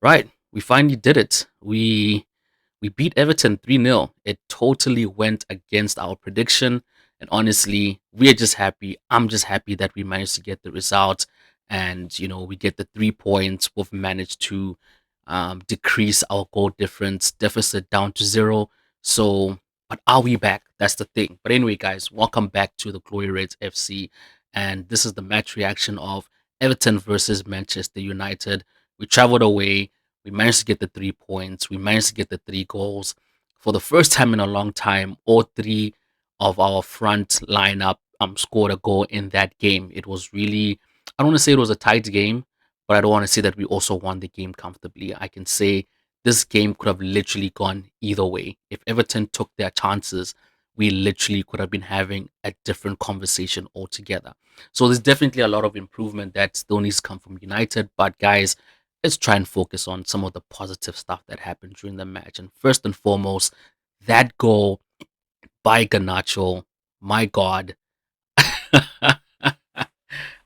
Right, we finally did it. We beat Everton 3-0. It totally went against our prediction. And honestly, we're just happy. I'm just happy that we managed to get the result. And, we get the 3 points. We've managed to decrease our goal difference deficit down to zero. So, but are we back? That's the thing. But anyway, guys, welcome back to the Glory Reds FC. And this is the match reaction of Everton versus Manchester United. We traveled away. We managed to get the 3 points. We managed to get the 3 goals. For the first time in a long time, all three of our front lineup scored a goal in that game. It was really, I don't want to say it was a tight game, but I don't want to say that we also won the game comfortably. I can say this game could have literally gone either way. If Everton took their chances, we literally could have been having a different conversation altogether. So there's definitely a lot of improvement that still needs to come from United. But guys, let's try and focus on some of the positive stuff that happened during the match. And first and foremost, that goal by Garnacho, my God.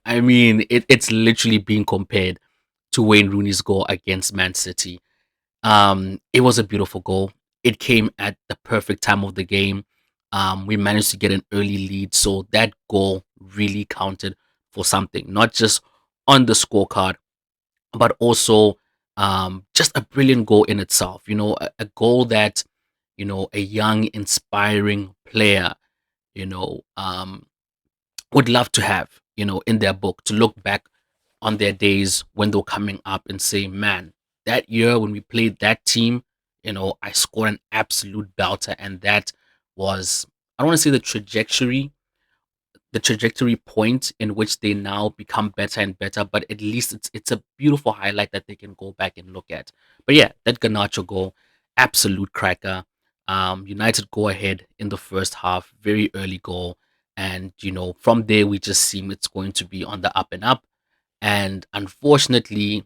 I mean, it's literally being compared to Wayne Rooney's goal against Man City. It was a beautiful goal. It came at the perfect time of the game. We managed to get an early lead, so that goal really counted for something, not just on the scorecard, but also just a brilliant goal in itself. A goal that a young, inspiring player, you know, um, would love to have, in their book to look back on their days when they were coming up and say, man, that year when we played that team, I scored an absolute belter. And that was, I don't want to say the trajectory point in which they now become better and better, but at least it's a beautiful highlight that they can go back and look at. But yeah, that Garnacho goal, absolute cracker. United go ahead in the first half, very early goal, and from there we just seem it's going to be on the up and up. And unfortunately,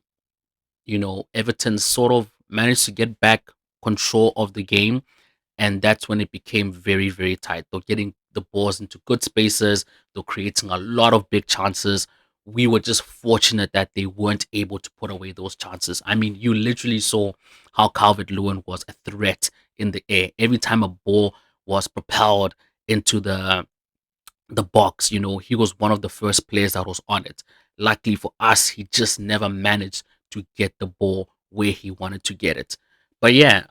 Everton sort of managed to get back control of the game, and that's when it became very, very tight. They're getting the balls into good spaces, they're creating a lot of big chances. We were just fortunate that they weren't able to put away those chances. I mean, you literally saw how Calvert Lewin was a threat in the air. Every time a ball was propelled into the box, he was one of the first players that was on it. Luckily for us, he just never managed to get the ball where he wanted to get it. But yeah,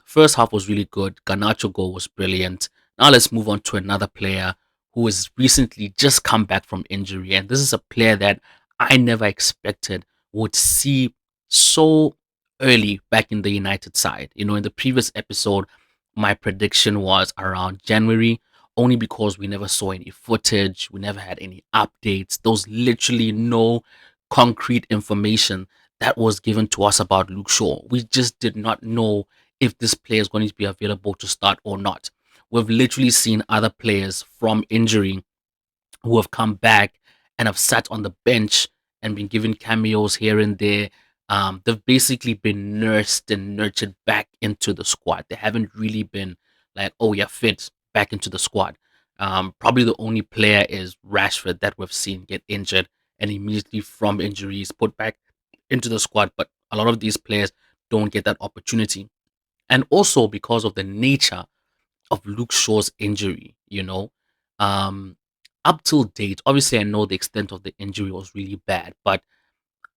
first half was really good. Garnacho goal was brilliant. Now let's move on to another player who has recently just come back from injury, and this is a player that I never expected would see so early back in the United side. In the previous episode, my prediction was around January, only because we never saw any footage, we never had any updates. There was literally no concrete information that was given to us about Luke Shaw. We just did not know if this player is going to be available to start or not. We've literally seen other players from injury who have come back and have sat on the bench and been given cameos here and there. They've basically been nursed and nurtured back into the squad. They haven't really been like, oh, yeah, fit back into the squad. Probably the only player is Rashford that we've seen get injured and immediately from injuries put back into the squad. But a lot of these players don't get that opportunity. And also because of the nature of Luke Shaw's injury, um, up till date, obviously I know the extent of the injury was really bad, but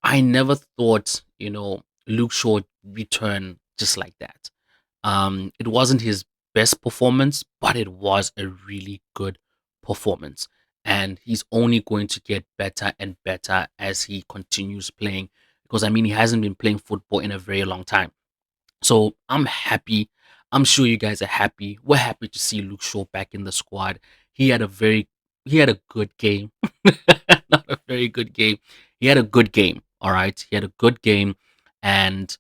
I never thought, Luke Shaw would return just like that. It wasn't his best performance, but it was a really good performance. And he's only going to get better and better as he continues playing. Because I mean, he hasn't been playing football in a very long time. So I'm happy. I'm sure you guys are happy. We're happy to see Luke Shaw back in the squad. He had a very he had a good game. Not a very good game. He had a good game. All right. He had a good game. And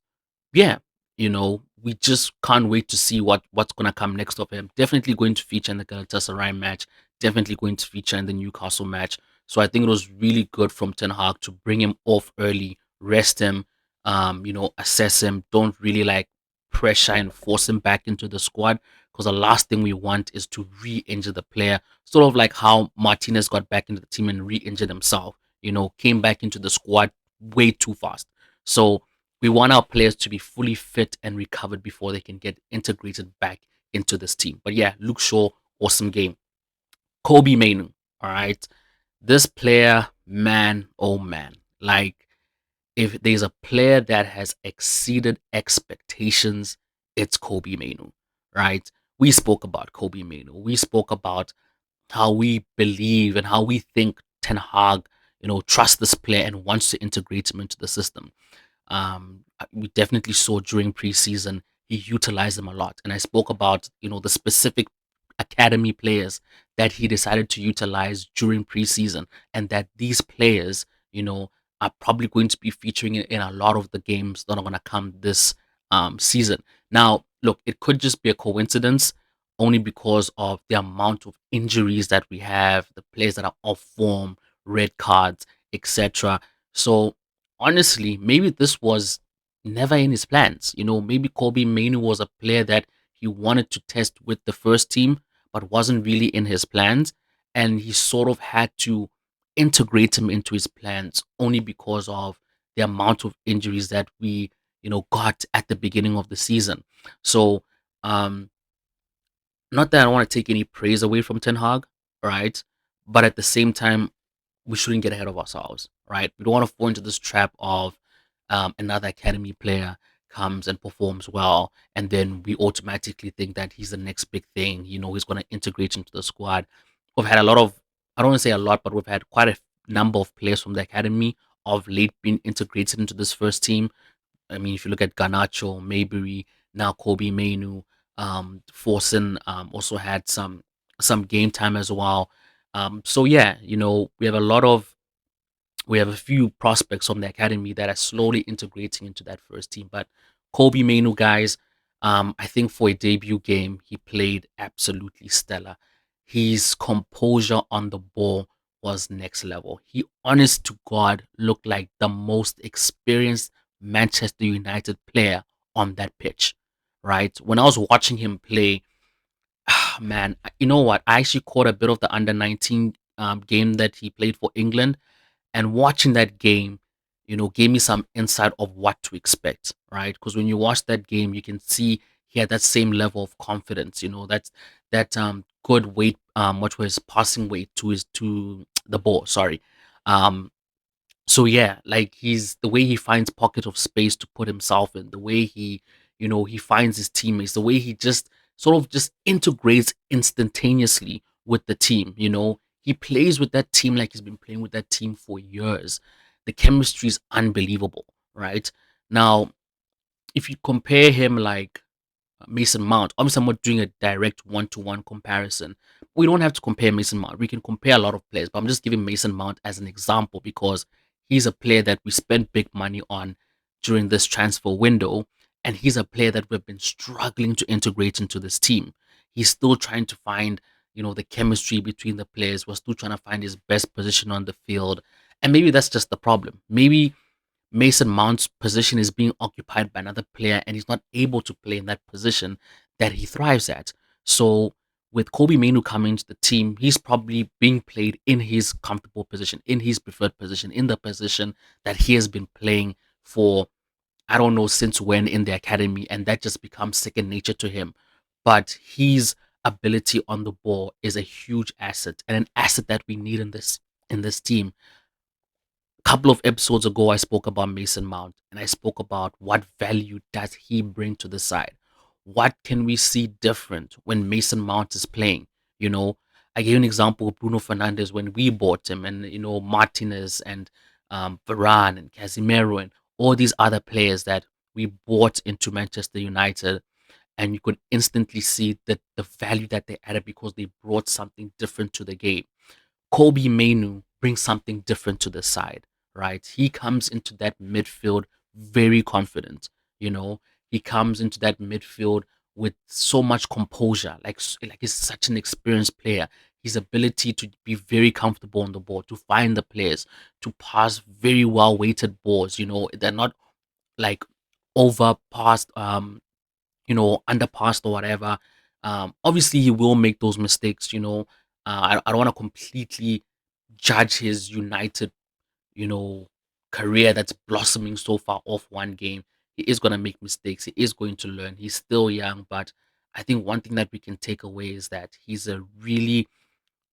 yeah, we just can't wait to see what's gonna come next of him. Definitely going to feature in the Galatasaray match. Definitely going to feature in the Newcastle match. So I think it was really good from Ten Hag to bring him off early, rest him, assess him. Don't really like pressure and force him back into the squad because the last thing we want is to re-injure the player. Sort of like how Martinez got back into the team and re-injured himself. Came back into the squad way too fast. So We want our players to be fully fit and recovered before they can get integrated back into this team. But yeah, Luke Shaw, awesome game. Kobe Mainu, all right. This player, man, oh man, like if there's a player that has exceeded expectations, it's Kobe Mainu, right? We spoke about Kobe Mainu. We spoke about how we believe and how we think Ten Hag, trusts this player and wants to integrate him into the system. We definitely saw during preseason he utilized them a lot, and I spoke about the specific academy players that he decided to utilize during preseason, and that these players, you know, are probably going to be featuring in a lot of the games that are going to come this season. Now, look, it could just be a coincidence only because of the amount of injuries that we have, the players that are off form, red cards, etc. So honestly, maybe this was never in his plans. Maybe Kobe Mainu was a player that he wanted to test with the first team, but wasn't really in his plans. And he sort of had to integrate him into his plans only because of the amount of injuries that we, got at the beginning of the season. So, um, not that I don't want to take any praise away from Ten Hag, right? But at the same time, we shouldn't get ahead of ourselves, right? We don't want to fall into this trap of another academy player comes and performs well, and then we automatically think that he's the next big thing. He's going to integrate into the squad. We've had a lot of, I don't want to say a lot, but we've had quite a number of players from the academy of late being integrated into this first team. I mean, if you look at Garnacho, Maybury, now Kobe Mainu, Forsen also had some game time as well. So yeah, we have a few prospects from the academy that are slowly integrating into that first team. But Kobe Mainu, guys, I think for a debut game, he played absolutely stellar. His composure on the ball was next level. He, honest to God, looked like the most experienced Manchester United player on that pitch, right? When I was watching him play, man, you know what? I actually caught a bit of the under 19 game that he played for England, and watching that game, gave me some insight of what to expect, right? Because when you watch that game, you can see he had that same level of confidence. That good weight, what was passing weight to the ball. Sorry, um, so yeah, like he's the way he finds pocket of space to put himself in, the way he finds his teammates, the way he just sort of just integrates instantaneously with the team. He plays with that team like he's been playing with that team for years. The chemistry is unbelievable, right? Now, if you compare him like Mason Mount. Obviously, I'm not doing a direct one-to-one comparison. We don't have to compare Mason Mount. We can compare a lot of players, but I'm just giving Mason Mount as an example because he's a player that we spent big money on during this transfer window, and he's a player that we've been struggling to integrate into this team. He's still trying to find, the chemistry between the players. We're still trying to find his best position on the field, and maybe that's just the problem. Maybe Mason Mount's position is being occupied by another player and he's not able to play in that position that he thrives at. So with Kobe Mainu coming to the team, he's probably being played in his comfortable position, in his preferred position, in the position that he has been playing for I don't know since when in the academy, and that just becomes second nature to him. But his ability on the ball is a huge asset and an asset that we need in this team. Couple of episodes ago, I spoke about Mason Mount and I spoke about what value does he bring to the side. What can we see different when Mason Mount is playing? You know, I gave an example of Bruno Fernandes when we bought him, and Martinez and Varane and Casemiro and all these other players that we bought into Manchester United, and you could instantly see that the value that they added because they brought something different to the game. Kobe Mainu brings something different to the side, right? He comes into that midfield very confident. You know, he comes into that midfield with so much composure, like he's such an experienced player. His ability to be very comfortable on the ball, to find the players, to pass very well weighted balls. They're not like overpassed, underpassed or whatever. Obviously, he will make those mistakes. I don't want to completely judge his United, you know, career that's blossoming so far off one game He is going to make mistakes. He is going to learn. He's still young, but I think one thing that we can take away is that he's a really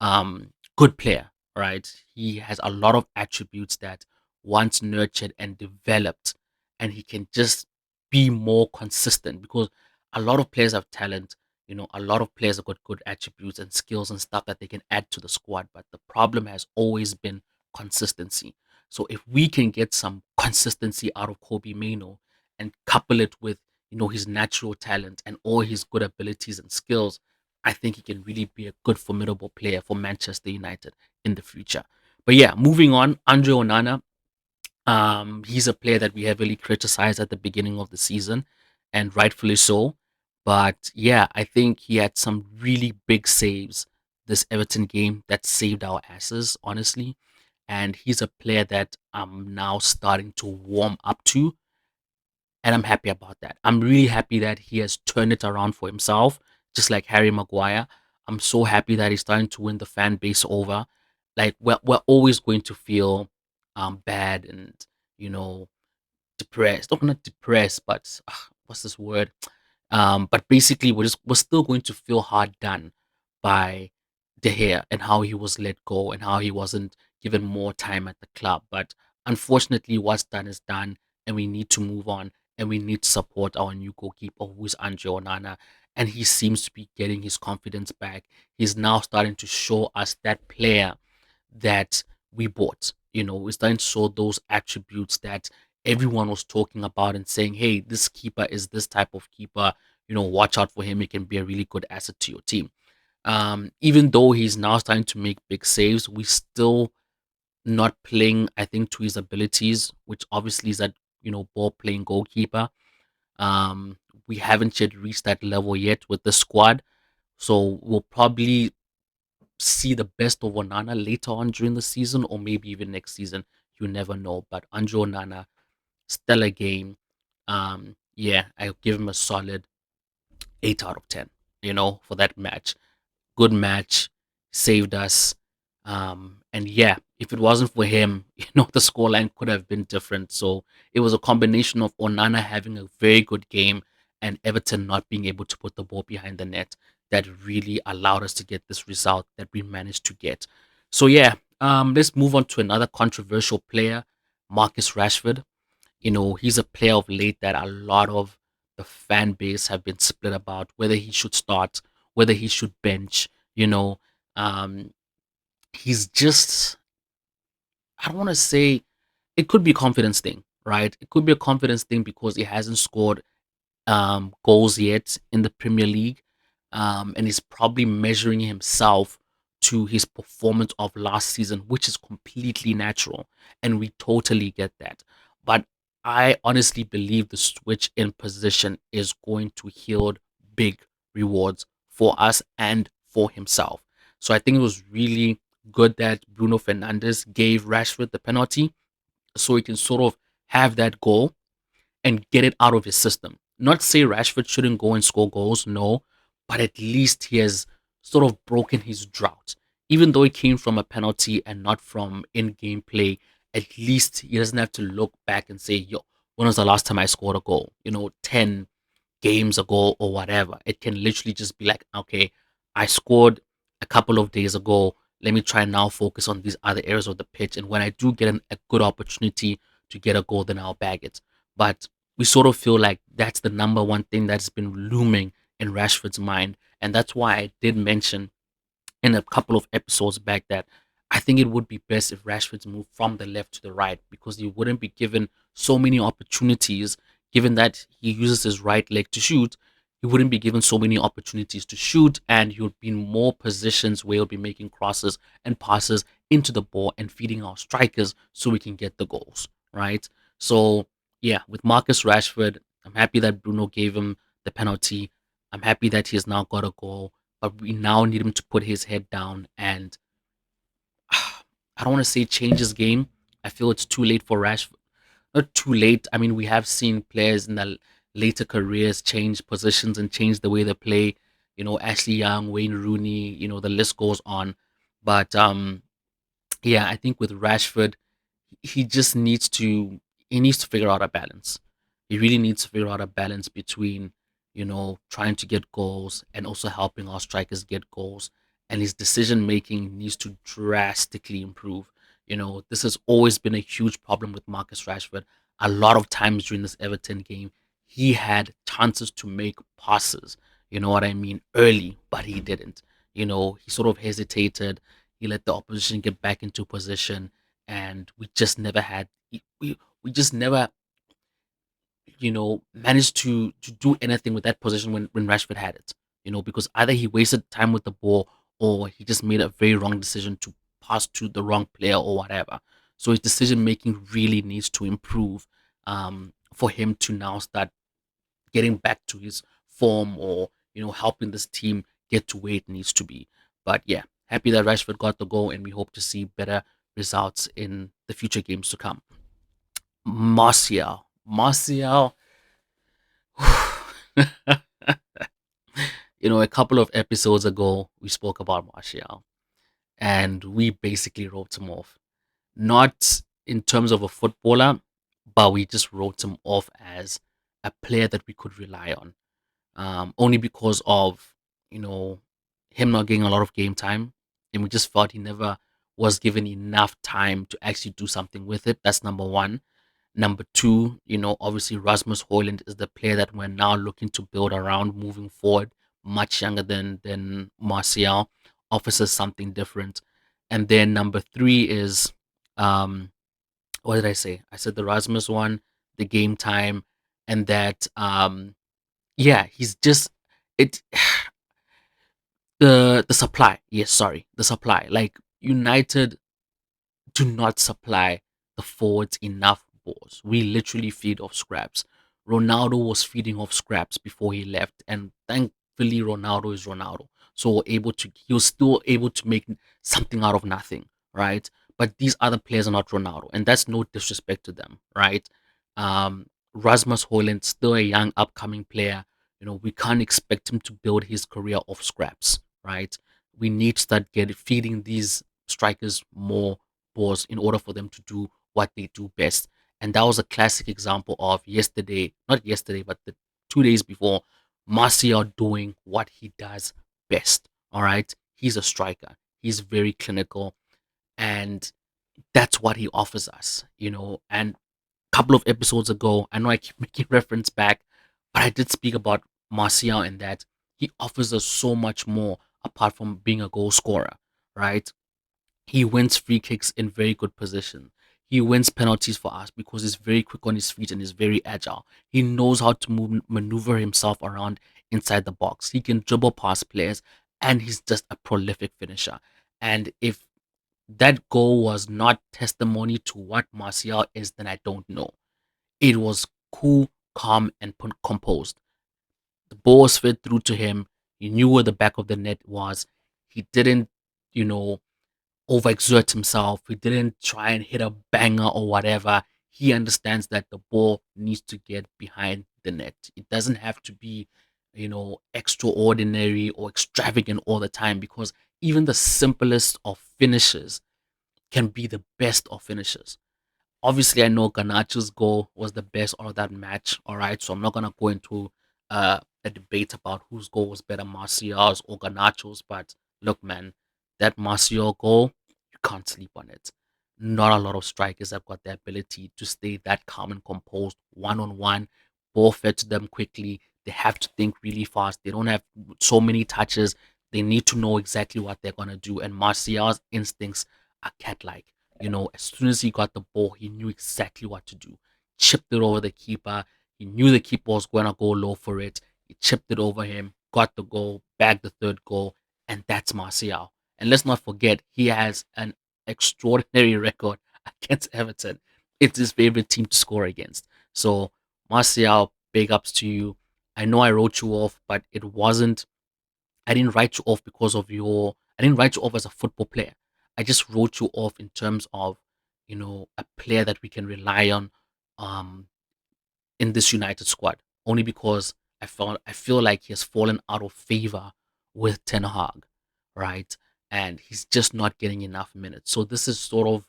good player, right? He has a lot of attributes that once nurtured and developed, and he can just be more consistent because a lot of players have talent. A lot of players have got good attributes and skills and stuff that they can add to the squad, but the problem has always been consistency. So if we can get some consistency out of Kobe Mano and couple it with his natural talent and all his good abilities and skills, I think he can really be a good, formidable player for Manchester United in the future. But yeah, moving on, Andre Onana, he's a player that we heavily criticized at the beginning of the season, and rightfully so. But yeah, I think he had some really big saves this Everton game that saved our asses, honestly. And he's a player that I'm now starting to warm up to, and I'm happy about that. I'm really happy that he has turned it around for himself, just like Harry Maguire. I'm so happy that he's starting to win the fan base over. Like we're always going to feel bad and you know depressed. Not depressed, but what's this word? But basically, we're still going to feel hard done by De Gea and how he was let go and how he wasn't given more time at the club. But unfortunately, what's done is done, and we need to move on and we need to support our new goalkeeper, who is Andre Onana. And he seems to be getting his confidence back. He's now starting to show us that player that we bought. We're starting to show those attributes that everyone was talking about and saying, hey, this keeper is this type of keeper. Watch out for him. He can be a really good asset to your team. Even though he's now starting to make big saves, we still not playing, I think, to his abilities, which obviously is that, ball playing goalkeeper. Um, we haven't yet reached that level yet with the squad. So we'll probably see the best of Onana later on during the season or maybe even next season. You never know. But Andre Onana, stellar game. Yeah, I'll give him a solid 8 out of 10, for that match. Good match, saved us. And yeah, if it wasn't for him, the scoreline could have been different. So it was a combination of Onana having a very good game and Everton not being able to put the ball behind the net that really allowed us to get this result that we managed to get. So yeah, let's move on to another controversial player, Marcus Rashford. He's a player of late that a lot of the fan base have been split about whether he should start, whether he should bench. You know, um, he's just, I don't want to say, it could be a confidence thing, right? It could be a confidence thing because he hasn't scored goals yet in the Premier League. And he's probably measuring himself to his performance of last season, which is completely natural. And we totally get that. But I honestly believe the switch in position is going to yield big rewards for us and for himself. So I think it was really good that Bruno Fernandes gave Rashford the penalty so he can sort of have that goal and get it out of his system. Not say Rashford shouldn't go and score goals, no, but at least he has sort of broken his drought. Even though it came from a penalty and not from in game play, at least he doesn't have to look back and say, yo, when was the last time I scored a goal? 10 games ago or whatever. It can literally just be like, okay, I scored a couple of days ago. Let me try and now focus on these other areas of the pitch. And when I do get a good opportunity to get a goal, then I'll bag it. But we sort of feel like that's the number one thing that's been looming in Rashford's mind. And that's why I did mention in a couple of episodes back that I think it would be best if Rashford's moved from the left to the right because he wouldn't be given so many opportunities. Given that he uses his right leg to shoot, he wouldn't be given so many opportunities to shoot, and he would be in more positions where he'll be making crosses and passes into the ball and feeding our strikers so we can get the goals, right? So, yeah, with Marcus Rashford, I'm happy that Bruno gave him the penalty. I'm happy that he has now got a goal, but we now need him to put his head down and I don't want to say change his game. I feel it's too late for Rashford. Not too late. I mean, we have seen players in the later careers change positions and change the way they play. Ashley Young, Wayne Rooney. The list goes on. But yeah, I think with Rashford, he just needs to figure out a balance. He really needs to figure out a balance between, trying to get goals and also helping our strikers get goals. And his decision making needs to drastically improve. This has always been a huge problem with Marcus Rashford. A lot of times during this Everton game, he had chances to make passes, you know what I mean, early, but he didn't. He sort of hesitated. He let the opposition get back into position, and we just never had. We just never managed to do anything with that position when Rashford had it. Because either he wasted time with the ball or he just made a very wrong decision to pass to the wrong player or whatever. So his decision making really needs to improve for him to now start getting back to his form, or helping this team get to where it needs to be. But yeah, happy that Rashford got the goal, and we hope to see better results in the future games to come. Martial, a couple of episodes ago, we spoke about Martial and we basically wrote him off. Not in terms of a footballer, but we just wrote him off as a player that we could rely on. Only because of, you know, him not getting a lot of game time. And we just felt he never was given enough time to actually do something with it. That's number one. Number two, obviously Rasmus Højlund is the player that we're now looking to build around moving forward. Much younger than Martial, offers us something different. And then number three is, um, what did I say? I said the Rasmus one, the game time, and that yeah, he's just it the supply. Yes, sorry, the supply. Like United do not supply the forwards enough balls. We literally feed off scraps. Ronaldo was feeding off scraps before he left, and thankfully Ronaldo is Ronaldo. So he was still able to make something out of nothing, right? But these other players are not Ronaldo, and that's no disrespect to them, right? Rasmus Højlund, still a young upcoming player. We can't expect him to build his career off scraps, right? We need to start feeding these strikers more balls in order for them to do what they do best. And that was a classic example of yesterday, not yesterday, but the 2 days before, Martial doing what he does best. All right. He's a striker. He's very clinical. And that's what he offers us, And a couple of episodes ago, I know I keep making reference back, but I did speak about Martial and that he offers us so much more apart from being a goal scorer, right? He wins free kicks in very good position. He wins penalties for us because he's very quick on his feet and is very agile. He knows how to maneuver himself around inside the box. He can dribble past players, and he's just a prolific finisher. And if that goal was not testimony to what Martial is, then I don't know. It was cool, calm, and composed. The ball was fed through to him. He knew where the back of the net was. He didn't, you know, overexert himself. He didn't try and hit a banger or whatever. He understands that the ball needs to get behind the net. It doesn't have to be, extraordinary or extravagant all the time, because even the simplest of finishes can be the best of finishes. Obviously, I know Garnacho's goal was the best out of that match. All right, so I'm not gonna go into a debate about whose goal was better, Martial's or Garnacho's. But look, man, that Martial goal, you can't sleep on it. Not a lot of strikers have got the ability to stay that calm and composed, one on one, ball fed to them quickly. They have to think really fast. They don't have so many touches. They need to know exactly what they're gonna do. And Martial's instincts are cat-like. As soon as he got the ball, he knew exactly what to do. Chipped it over the keeper. He knew the keeper was going to go low for it. He chipped it over him, got the goal, bagged the third goal, and that's Martial. And let's not forget, he has an extraordinary record against Everton. It's his favorite team to score against. So, Martial, big ups to you. I know I wrote you off, but it wasn't I didn't write you off because of I didn't write you off as a football player. I just wrote you off in terms of, a player that we can rely on um in this United squad. Only because I feel like he has fallen out of favor with Ten Hag, right? And he's just not getting enough minutes. So this is sort of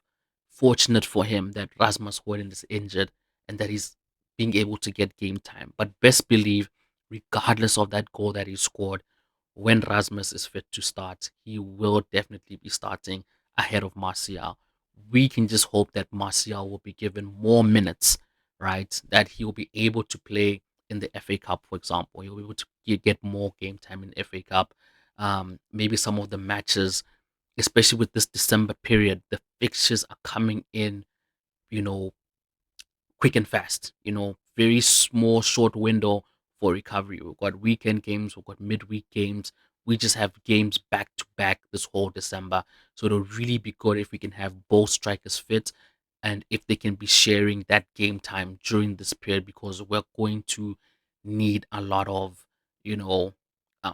fortunate for him that Rasmus Højlund is injured and that he's being able to get game time. But best believe, regardless of that goal that he scored, when Rasmus is fit to start, he will definitely be starting ahead of Martial. We can just hope that Martial will be given more minutes, right? That he will be able to play in the FA Cup, for example. He'll be able to get more game time in the FA Cup. Maybe some of the matches, especially with this December period, the fixtures are coming in, you know, quick and fast. Very small, short window for recovery. We've got weekend games, we've got midweek games. We just have games back to back this whole December. So it'll really be good if we can have both strikers fit and if they can be sharing that game time during this period because we're going to need a lot of, you know,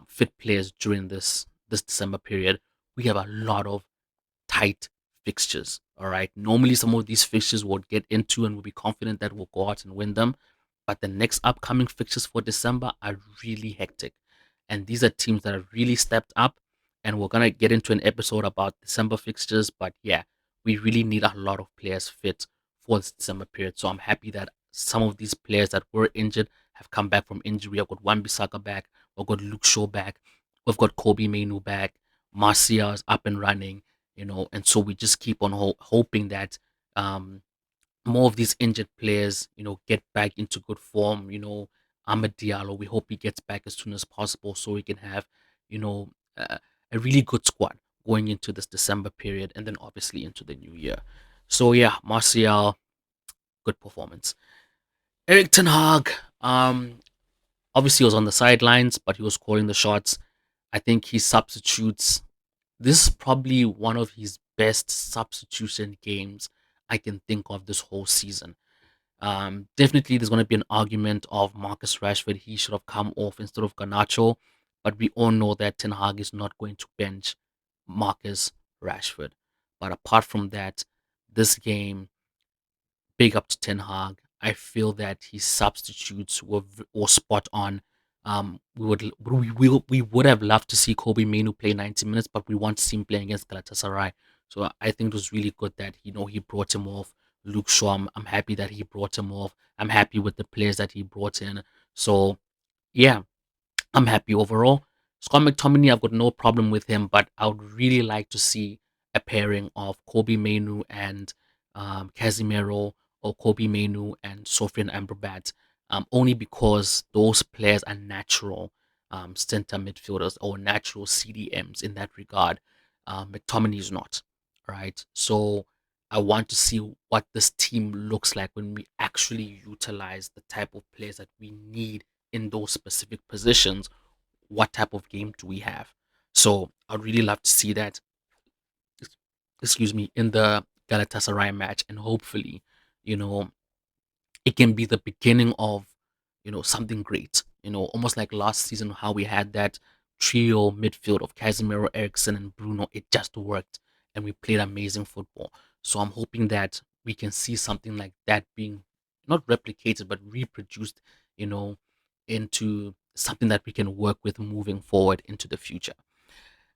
fit players during this December period. We have a lot of tight fixtures. All right. Normally, some of these fixtures we'll get into and we'll be confident that we'll go out and win them. But the next upcoming fixtures for December are really hectic. And these are teams that have really stepped up. And we're going to get into an episode about December fixtures. But yeah, we really need a lot of players fit for this December period. So I'm happy that some of these players that were injured have come back from injury. I've got Wan Bissaka back. We've got Luke Shaw back. We've got Kobe Mainu back. Marcia is up and running, and so we just keep on hoping that um, more of these injured players, get back into good form. Ahmed Diallo, we hope he gets back as soon as possible so we can have, you know, a, a really good squad going into this December period and then obviously into the new year. So yeah, Martial, good performance. Eric Ten Hag, obviously was on the sidelines, but he was calling the shots. I think he substitutes. This is probably one of his best substitution games I can think of this whole season. Definitely, there's going to be an argument of Marcus Rashford. He should have come off instead of Garnacho, but we all know that Ten Hag is not going to bench Marcus Rashford. But apart from that, this game, big up to Ten Hag. I feel that his substitutes were spot on. We would have loved to see Kobe Mainu play 90 minutes, but we want to see him playing against Galatasaray. So I think it was really good that he brought him off. Luke Shaw, I'm happy that he brought him off. I'm happy with the players that he brought in. So yeah, I'm happy overall. Scott McTominay, I've got no problem with him, but I would really like to see a pairing of Kobe Mainu and Casemiro or Kobe Mainu and Sofian Amrabat, only because those players are natural center midfielders or natural CDMs in that regard. McTominay is not, right? So I want to see what this team looks like when we actually utilize the type of players that we need in those specific positions. What type of game do we have? So I'd really love to see that, excuse me, in the Galatasaray match, and hopefully, you know, it can be the beginning of, something great. Almost like last season, how we had that trio midfield of Casemiro, Ericsson, and Bruno. It just worked, and we played amazing football. So I'm hoping that we can see something like that being not replicated but reproduced, you know, into something that we can work with moving forward into the future.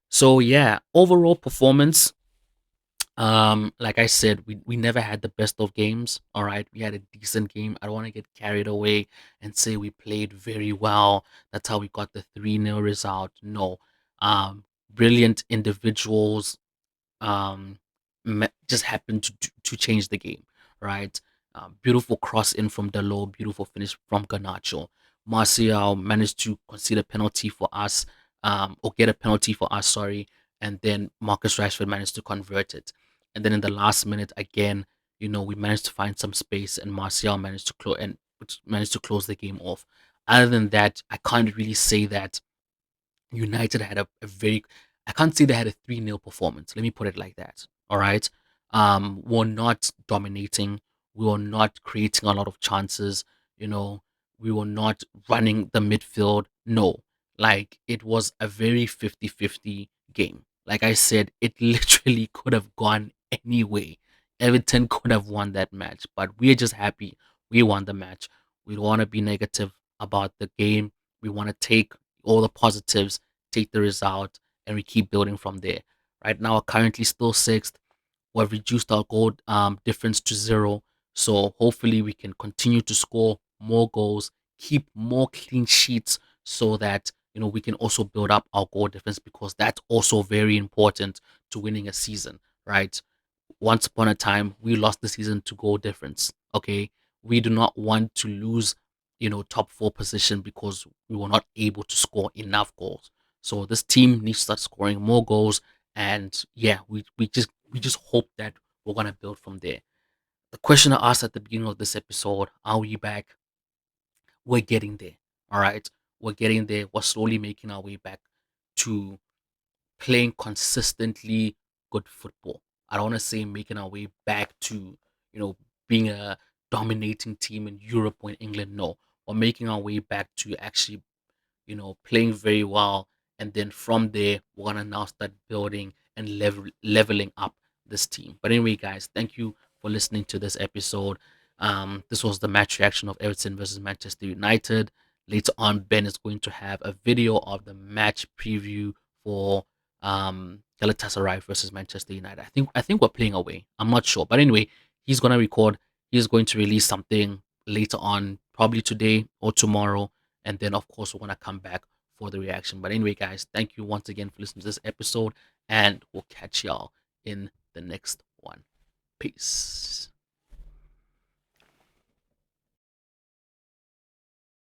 So yeah, overall performance, like I said, we never had the best of games. All right, we had a decent game. I don't want to get carried away and say we played very well. That's how we got the 3-0 result. No, brilliant individuals, um, just happened to change the game, right? Beautiful cross in from Delo, beautiful finish from Garnacho. Martial managed to concede a penalty for us, or get a penalty for us, sorry, and then Marcus Rashford managed to convert it. And then in the last minute, again, we managed to find some space, and Martial managed to close the game off. Other than that, I can't really say that United had a very, I can't say they had a 3-0 performance. Let me put it like that. All right. We're not dominating. We were not creating a lot of chances. You know, we were not running the midfield. No, like it was a very 50-50 game. Like I said, it literally could have gone any way. Everton could have won that match, but we're just happy we won the match. We don't want to be negative about the game. We want to take all the positives, take the result, and we keep building from there. Right now, we're currently still sixth. We've reduced our goal difference to 0. So hopefully we can continue to score more goals, keep more clean sheets, so that we can also build up our goal difference, because that's also very important to winning a season, right? Once upon a time, we lost the season to goal difference. Okay, we do not want to lose, top four position because we were not able to score enough goals. So this team needs to start scoring more goals, and yeah, we just hope that we're gonna build from there. The question I asked at the beginning of this episode: Are we back? We're getting there. All right, we're getting there. We're slowly making our way back to playing consistently good football. I don't want to say making our way back to, you know, being a dominating team in Europe or in England. No, we're making our way back to actually, playing very well. And then from there, we're gonna now start building and leveling up this team. But anyway, guys, thank you for listening to this episode. This was the match reaction of Everton versus Manchester United. Later on, Ben is going to have a video of the match preview for Galatasaray versus Manchester United. I think we're playing away. I'm not sure, but anyway, he's gonna record. He's going to release something later on, probably today or tomorrow, and then of course we're gonna come back for the reaction. But anyway, guys, thank you once again for listening to this episode, and we'll catch y'all in the next one. Peace.